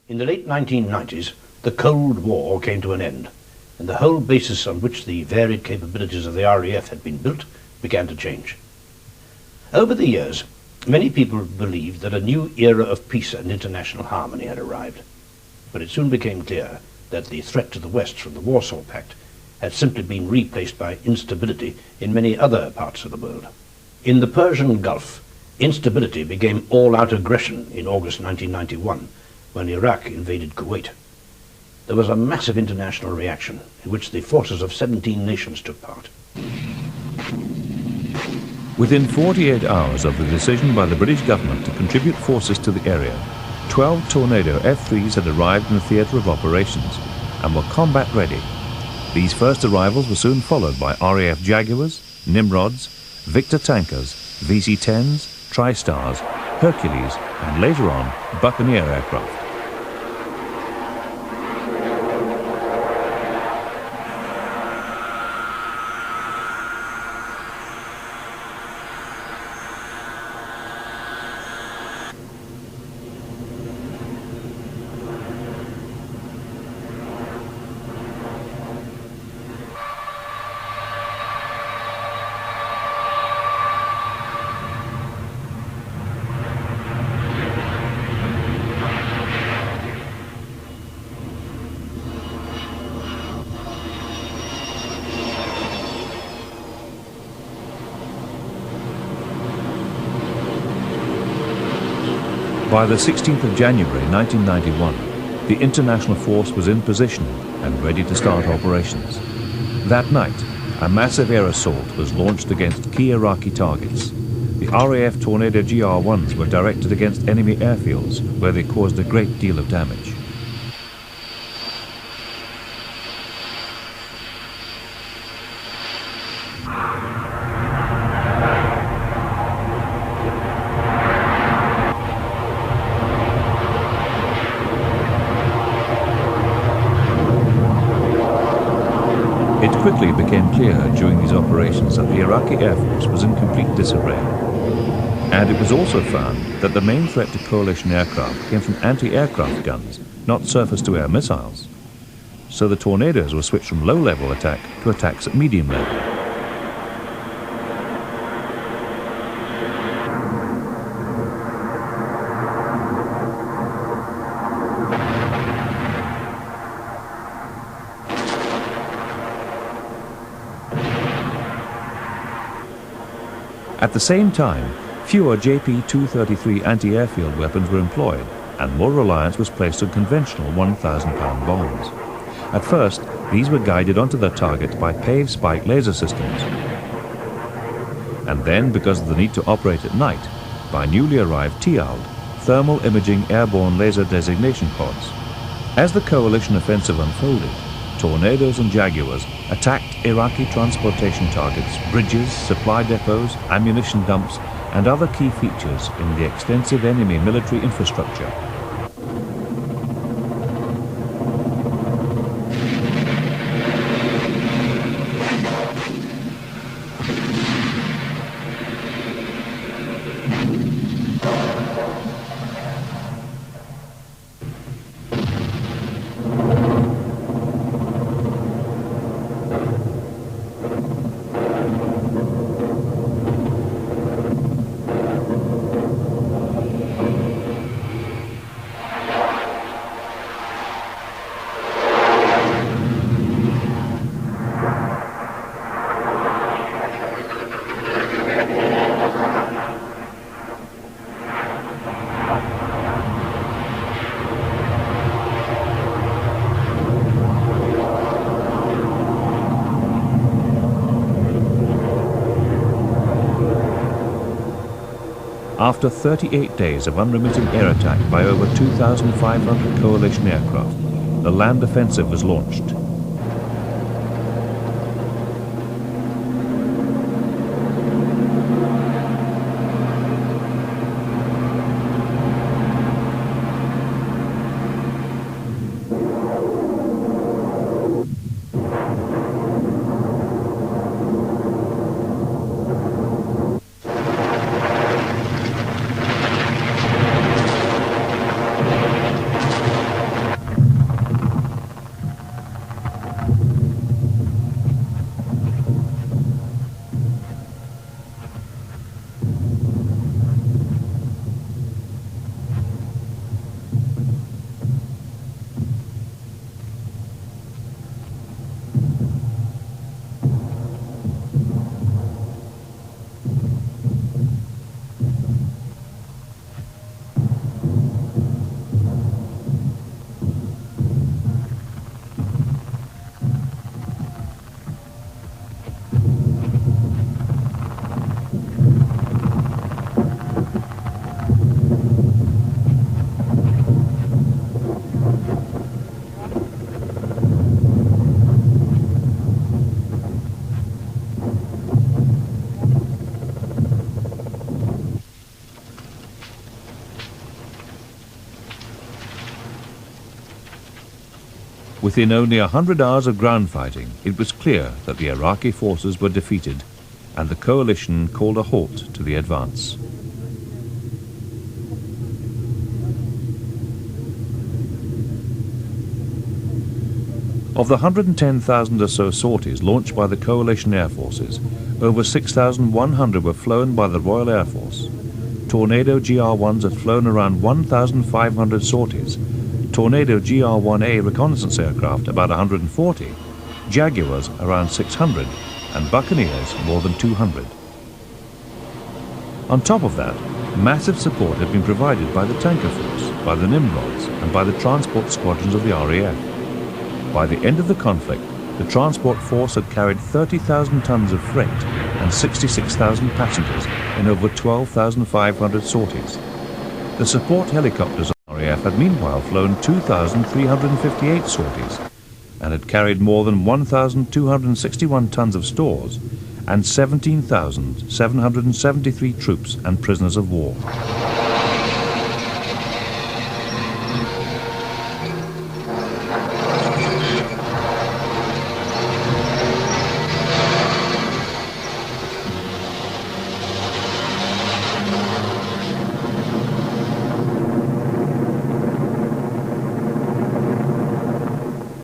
In the late 1990s, the Cold War came to an end, and the whole basis on which the varied capabilities of the RAF had been built began to change. Over the years, many people believed that a new era of peace and international harmony had arrived, but it soon became clear that the threat to the West from the Warsaw Pact had simply been replaced by instability in many other parts of the world. In the Persian Gulf, instability became all-out aggression in August 1991, when Iraq invaded Kuwait. There was a massive international reaction in which the forces of 17 nations took part. Within 48 hours of the decision by the British government to contribute forces to the area, 12 Tornado F-3s had arrived in the theatre of operations and were combat ready. These first arrivals were soon followed by RAF Jaguars, Nimrods, Victor tankers, VC-10s, Tri-Stars, Hercules, and later on, Buccaneer aircraft. By the 16th of January 1991, the international force was in position and ready to start operations. That night, a massive air assault was launched against key Iraqi targets. The RAF Tornado GR-1s were directed against enemy airfields, where they caused a great deal of damage. It quickly became clear during these operations that the Iraqi Air Force was in complete disarray. And it was also found that the main threat to coalition aircraft came from anti-aircraft guns, not surface-to-air missiles. So the Tornadoes were switched from low-level attack to attacks at medium level. At the same time, fewer JP-233 anti-airfield weapons were employed, and more reliance was placed on conventional 1,000-pound bombs. At first, these were guided onto their target by pave spike laser systems. And then, because of the need to operate at night, by newly arrived TIALD, thermal imaging airborne laser designation pods. As the coalition offensive unfolded, Tornadoes and Jaguars attacked Iraqi transportation targets, bridges, supply depots, ammunition dumps, and other key features in the extensive enemy military infrastructure. After 38 days of unremitting air attack by over 2,500 coalition aircraft, the land offensive was launched. Within only 100 hours of ground fighting, it was clear that the Iraqi forces were defeated, and the coalition called a halt to the advance. Of the 110,000 or so sorties launched by the coalition air forces, over 6,100 were flown by the Royal Air Force. Tornado GR-1s had flown around 1,500 sorties, Tornado GR-1A reconnaissance aircraft about 140, Jaguars around 600, and Buccaneers more than 200. On top of that, massive support had been provided by the tanker force, by the Nimrods, and by the transport squadrons of the RAF. By the end of the conflict, the transport force had carried 30,000 tons of freight and 66,000 passengers in over 12,500 sorties. The support helicopters of the RAF had meanwhile flown 2,358 sorties and had carried more than 1,261 tons of stores and 17,773 troops and prisoners of war.